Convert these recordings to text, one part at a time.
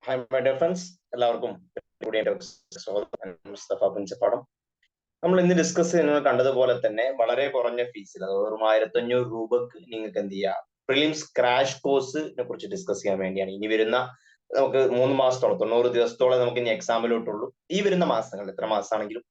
Hi, my dear friends. എല്ലാവർക്കും സ്വാഗതം. നമ്മൾ ഇന്ന് ഡിസ്കസ് ചെയ്യുന്നത് കണ്ടതുപോലെ തന്നെ വളരെ കുറഞ്ഞ ഫീസിൽ, അത് വെറും 1500 രൂപക്ക് നിങ്ങൾക്ക് എന്ത് ചെയ്യാം, പ്രിലിംസ് ക്രാഷ് കോഴ്സിനെ കുറിച്ച് ഡിസ്കസ് ചെയ്യാൻ വേണ്ടിയാണ്. ഇനി വരുന്ന നമുക്ക് 3 മാസത്തോളം 90 ദിവസത്തോളം നമുക്ക് ഇനി എക്സാമിലോട്ടുള്ളൂ. ഈ വരുന്ന മാസങ്ങൾ, എത്ര മാസമാണെങ്കിലും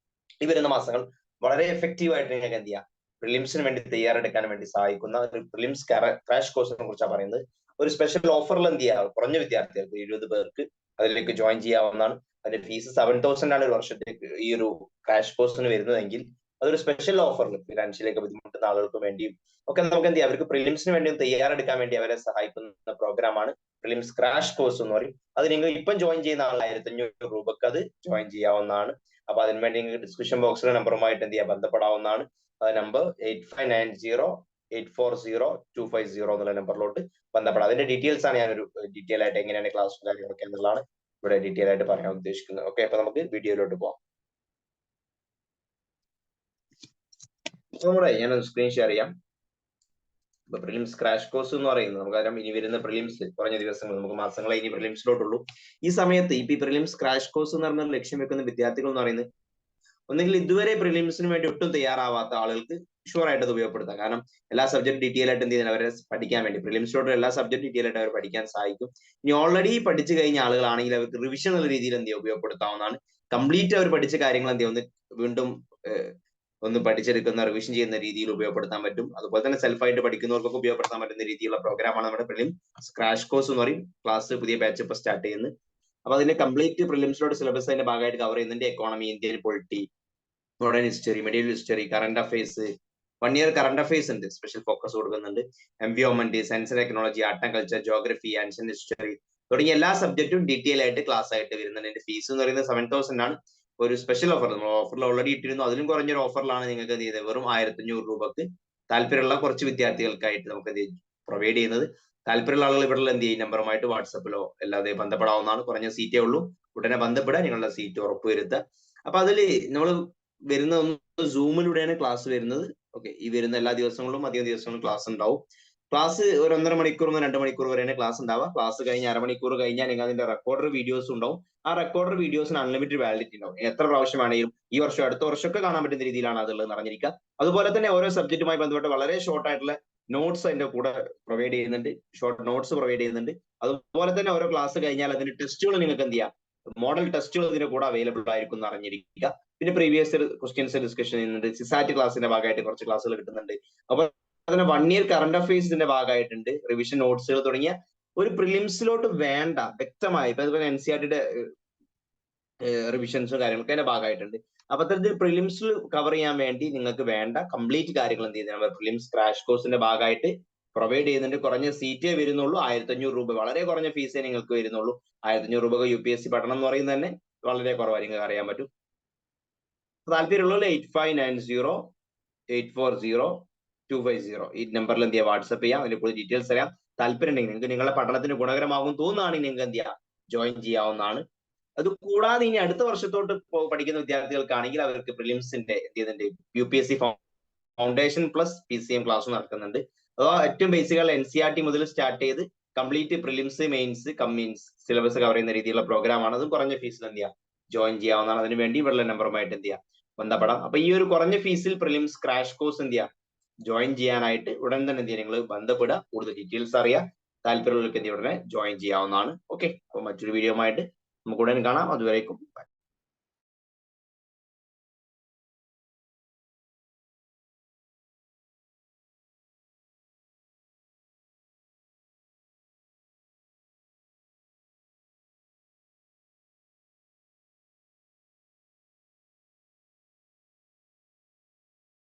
ഈ വരുന്ന മാസങ്ങൾ വളരെ എഫക്റ്റീവ് ആയിട്ട് നിങ്ങൾക്ക് എന്ത് ചെയ്യാം, പ്രിലിംസിന് വേണ്ടി തയ്യാറെടുക്കാൻ വേണ്ടി സഹായിക്കുന്ന ഒരു പ്രിലിംസ് ക്രാഷ് കോഴ്സിനെ കുറിച്ചാണ് പറയുന്നത്. ഒരു സ്പെഷ്യൽ ഓഫറിൽ എന്ത് ചെയ്യാം, കുറഞ്ഞ വിദ്യാർത്ഥികൾക്ക് 20 പേർക്ക് അതിലേക്ക് ജോയിൻ ചെയ്യാവുന്നതാണ്. അതിന്റെ ഫീസ് 7000 ആണ് ഒരു വർഷത്തേക്ക് ഈ ഒരു ക്രാഷ് കോഴ്സിന് വരുന്നതെങ്കിൽ, അതൊരു സ്പെഷ്യൽ ഓഫറിൽ ഫിനാൻഷ്യലിയൊക്കെ ബുദ്ധിമുട്ടുന്ന ആളുകൾക്ക് വേണ്ടിയും ഒക്കെ നമുക്ക് എന്ത് ചെയ്യാം, അവർക്ക് പ്രിലിംസിന് വേണ്ടി തയ്യാറെടുക്കാൻ വേണ്ടി അവരെ സഹായിക്കുന്ന പ്രോഗ്രാമാണ് പ്രിലിംസ് ക്രാഷ് കോഴ്സ് എന്ന് പറയും. അത് നിങ്ങൾ ഇപ്പം ജോയിൻ ചെയ്യുന്ന ആൾ 1500 രൂപക്ക് അത് ജോയിൻ ചെയ്യാവുന്നതാണ്. അപ്പൊ അതിന് വേണ്ടി നിങ്ങൾക്ക് ഡിസ്ക്രിപ്ഷൻ ബോക്സിലെ നമ്പറുമായിട്ട് എന്ത് ചെയ്യാം, ബന്ധപ്പെടാവുന്നതാണ്. അത് നമ്പർ 8590840250 എന്നുള്ള നമ്പറിലോട്ട് ബന്ധപ്പെടാം. അതിന്റെ ഡീറ്റെയിൽസ് ആണ് ഞാനൊരു ഡീറ്റെയിൽ ആയിട്ട് എങ്ങനെയാണ് ക്ലാസ്സും കാര്യങ്ങളൊക്കെ എന്നുള്ളതാണ് ഇവിടെ ഡീറ്റെയിൽ ആയിട്ട് പറയാൻ ഉദ്ദേശിക്കുന്നത്. ഓക്കെ, അപ്പൊ നമുക്ക് വീഡിയോയിലോട്ട് പോവാം. നമ്മുടെ ഞാനൊരു സ്ക്രീൻ ഷെയർ ചെയ്യാം. ഇപ്പൊ പ്രിലിംസ് ക്രാഷ് കോഴ്സ് എന്ന് പറയുന്നത് നമുക്കറിയാം, ഇനി വരുന്ന പ്രിലിംസ് കുറഞ്ഞ ദിവസങ്ങൾ, നമുക്ക് മാസങ്ങളെ ഇനി പ്രിലിംസിലോട്ടുള്ളൂ. ഈ സമയത്ത് ഈ പ്രിലിംസ് ക്രാഷ് കോഴ്സ് എന്ന് പറഞ്ഞ ലക്ഷ്യം വെക്കുന്ന വിദ്യാർത്ഥികൾ എന്ന് പറയുന്നത്, ഒന്നെങ്കിൽ ഇതുവരെ പ്രിലിംസിന് വേണ്ടി ഒട്ടും തയ്യാറാവാത്ത ആളുകൾക്ക് ഷുവർ ആയിട്ട് അത് ഉപയോഗപ്പെടുത്താം. കാരണം എല്ലാ സബ്ജക്ട് ഡീറ്റെയിൽ ആയിട്ട് എന്ത് ചെയ്യുന്നത്, അവരെ പഠിക്കാൻ വേണ്ടി പ്രിലിംസിലോട്ട് എല്ലാ സബ്ജക്ട് ഡീറ്റെയിൽ ആയിട്ട് അവർ പഠിക്കാൻ സഹായിക്കും. ഇനി ഓൾറെഡി പഠിച്ചു കഴിഞ്ഞ ആളുകളാണെങ്കിൽ അവർക്ക് റിവിഷൻ എന്ന രീതിയിൽ എന്ത് ചെയ്യുക, ഉപയോഗപ്പെടുത്താവുന്നതാണ്. കംപ്ലീറ്റ് അവർ പഠിച്ച കാര്യങ്ങൾ എന്ത് ചെയ്യുക, വീണ്ടും ഒന്ന് പഠിച്ചെടുക്കുന്ന, റിവിഷൻ ചെയ്യുന്ന രീതിയിൽ ഉപയോഗപ്പെടുത്താൻ പറ്റും. അതുപോലെ തന്നെ സെൽഫായിട്ട് പഠിക്കുന്നവർക്കൊക്കെ ഉപയോഗപ്പെടുത്താൻ പറ്റുന്ന രീതിയിലുള്ള പ്രോഗ്രാമാണ് നമ്മുടെ പ്രിലിംസ് ക്രാഷ് കോഴ്സ് എന്ന് പറയും. ക്ലാസ് പുതിയ ബാച്ച് ഇപ്പോൾ സ്റ്റാർട്ട് ചെയ്യുന്നത്. അപ്പൊ അതിന്റെ കംപ്ലീറ്റ് പ്രിലിംസിലോട്ട് സിലബസ് അതിന്റെ ഭാഗമായിട്ട് കവർ ചെയ്യുന്നുണ്ട്. Economy, Indian polity, modern history, medieval history, current affairs, 1 year current affairs ഉണ്ട്, സ്പെഷ്യൽ ഫോക്കസ് കൊടുക്കുന്നുണ്ട്. Environment, science and technology, art and culture, geography, ancient history തുടങ്ങിയ എല്ലാ സബ്ജക്റ്റും ഡീറ്റെയിൽ ആയിട്ട് ക്ലാസ് ആയിട്ട് വരുന്നുണ്ട്. എന്റെ ഫീസ് എന്ന് പറയുന്നത് 7000 ആണ്. ഒരു സ്പെഷ്യൽ ഓഫർ നമ്മൾ ഓഫറിൽ ഓൾറെഡി ഇട്ടിരുന്നു, അതിലും കുറഞ്ഞൊരു ഓഫറിലാണ് നിങ്ങൾക്ക് എന്ത് ചെയ്തത്, വെറും 1500 രൂപക്ക് താല്പര്യമുള്ള കുറച്ച് വിദ്യാർത്ഥികൾക്കായിട്ട് നമുക്ക് എന്ത് പ്രൊവൈഡ് ചെയ്യുന്നത്. താല്പര്യമുള്ള ആളുകൾ ഇവിടെ എന്ത് ചെയ്യും, നമ്പറുമായിട്ട് വാട്സപ്പിലോ അല്ലാതെ ബന്ധപ്പെടാവുന്നതാണ്. കുറഞ്ഞ സീറ്റേ ഉള്ളൂ, ഉടനെ ബന്ധപ്പെടുക, നിങ്ങളുടെ സീറ്റ് ഉറപ്പുവരുത്തുക. അപ്പൊ അതിൽ നമ്മൾ വരുന്ന സൂമിലൂടെയാണ് ക്ലാസ് വരുന്നത്. ഓക്കെ, ഈ വരുന്ന എല്ലാ ദിവസങ്ങളിലും അധികം ദിവസങ്ങളും ക്ലാസ് ഉണ്ടാവും. ക്ലാസ് ഒരു 1.5 മണിക്കൂർ 2 മണിക്കൂർ വരെയാണ് ക്ലാസ് ഉണ്ടാവുക. ക്ലാസ് കഴിഞ്ഞ് അരമണിക്കൂർ കഴിഞ്ഞാൽ നിങ്ങൾ അതിന്റെ റെക്കോർഡർ വീഡിയോസ് ഉണ്ടാവും. ആ റെക്കോർഡർ വീഡിയോസിന് അൺലിമിറ്റഡ് വാലിഡിറ്റി ഉണ്ടാവും. എത്ര പ്രാവശ്യം വേണമെങ്കിലും ഈ വർഷം അടുത്ത വർഷമൊക്കെ കാണാൻ പറ്റുന്ന രീതിയിലാണ് അതുള്ളത് അറിഞ്ഞിരിക്കുക. അതുപോലെ തന്നെ ഓരോ സബ്ജക്റ്റുമായി ബന്ധപ്പെട്ട് വളരെ ഷോർട്ട് ആയിട്ടുള്ള നോട്ട്സ് അതിന്റെ കൂടെ പ്രൊവൈഡ് ചെയ്യുന്നുണ്ട്, ഷോർട്ട് നോട്ട്സ് പ്രൊവൈഡ് ചെയ്യുന്നുണ്ട്. അതുപോലെ തന്നെ ഓരോ ക്ലാസ് കഴിഞ്ഞാൽ അതിന്റെ ടെസ്റ്റുകൾ നിങ്ങൾക്ക് എന്ത് ചെയ്യാം, മോഡൽ ടെസ്റ്റുകൾ ഇതിന്റെ കൂടെ അവൈലബിൾ ആയിരിക്കും എന്ന് അറിഞ്ഞിരിക്കുക. പിന്നെ പ്രീവിയസ് ക്വസ്റ്റ്യൻസ് ഡിസ്കഷൻ ചെയ്യുന്നുണ്ട്. സിസാറ്റ് ക്ലാസിന്റെ ഭാഗമായിട്ട് കുറച്ച് ക്ലാസ്സുകൾ കിട്ടുന്നുണ്ട്. അപ്പൊ അതിന് 1 ഇയർ കറന്റ് അഫയേഴ്സിന്റെ ഭാഗമായിട്ടുണ്ട്, റിവിഷൻ നോട്ട്സുകൾ തുടങ്ങിയ ഒരു പ്രിലിംസിലോട്ട് വേണ്ട വ്യക്തമായി ഇപ്പൊ അതുപോലെ NCERT-യുടെ റിവിഷൻസും കാര്യങ്ങളൊക്കെ അതിന്റെ ഭാഗമായിട്ടുണ്ട്. അപ്പൊ അത്തരത്തിൽ പ്രിലിംസിൽ കവർ ചെയ്യാൻ വേണ്ടി നിങ്ങൾക്ക് വേണ്ട കംപ്ലീറ്റ് കാര്യങ്ങൾ എന്ത് ചെയ്യുന്നത് പ്രിലിംസ് ക്രാഷ് കോഴ്സിന്റെ ഭാഗമായിട്ട് പ്രൊവൈഡ് ചെയ്യുന്നുണ്ട്. കുറഞ്ഞ സീറ്റേ വരുന്നുള്ളൂ, 1500 രൂപ, വളരെ കുറഞ്ഞ ഫീസേ നിങ്ങൾക്ക് വരുന്നുള്ളൂ. 1500 രൂപ UPSC പഠനം എന്ന് പറയുന്നത് തന്നെ വളരെ കുറവായി നിങ്ങൾക്ക് അറിയാൻ പറ്റും. താല്പര്യമുള്ള 8590840250 ഈ നമ്പറിൽ എന്ത് ചെയ്യാം, വാട്സ്ആപ്പ് ചെയ്യാം. അതിന്റെ കൂടുതൽ ഡീറ്റെയിൽസ് അറിയാം. താല്പര്യം ഉണ്ടെങ്കിൽ നിങ്ങൾക്ക് നിങ്ങളുടെ പഠനത്തിന് ഗുണകരമാകും തോന്നുകയാണെങ്കിൽ നിങ്ങൾക്ക് എന്ത് ചെയ്യാം, ജോയിൻ ചെയ്യാവുന്നതാണ്. അത് കൂടാതെ ഇനി അടുത്ത വർഷത്തോട്ട് പഠിക്കുന്ന വിദ്യാർത്ഥികൾക്കാണെങ്കിൽ അവർക്ക് പ്രിലിംസിന്റെ UPSC foundation plus PCM class നടക്കുന്നുണ്ട്. അതോ ഏറ്റവും ബേസിക്കുള്ള NCERT മുതൽ സ്റ്റാർട്ട് ചെയ്ത് കംപ്ലീറ്റ് പ്രിലിംസ്, മെയിൻസ്, കമ്മീൻസ് സിലബസ് കവർ ചെയ്യുന്ന രീതിയിലുള്ള പ്രോഗ്രാമാണ്. അതും കുറഞ്ഞ ഫീസിൽ എന്ത് ചെയ്യാം, ജോയിൻ ചെയ്യാവുന്നതാണ്. അതിന് വേണ്ടി ഇവിടെ നമ്പറുമായിട്ട് എന്ത് ചെയ്യാം, ബന്ധപ്പെടാം. അപ്പൊ ഈ ഒരു കുറഞ്ഞ ഫീസിൽ പ്രിലിംസ് ക്രാഷ് കോഴ്സ് എന്ത് ചെയ്യാം, ജോയിൻ ചെയ്യാനായിട്ട് ഉടൻ തന്നെ എന്ത് ചെയ്യാം, നിങ്ങൾ ബന്ധപ്പെടുക. കൂടുതൽ ഡീറ്റെയിൽസ് അറിയാം. താല്പര്യമുള്ളവർക്ക് എന്ത് ഉടനെ ജോയിൻ ചെയ്യാവുന്നതാണ്. ഓക്കെ, അപ്പൊ മറ്റൊരു വീഡിയോ ആയിട്ട് നമുക്ക് ഉടൻ കാണാം. അതുവരേക്കും ബൈ.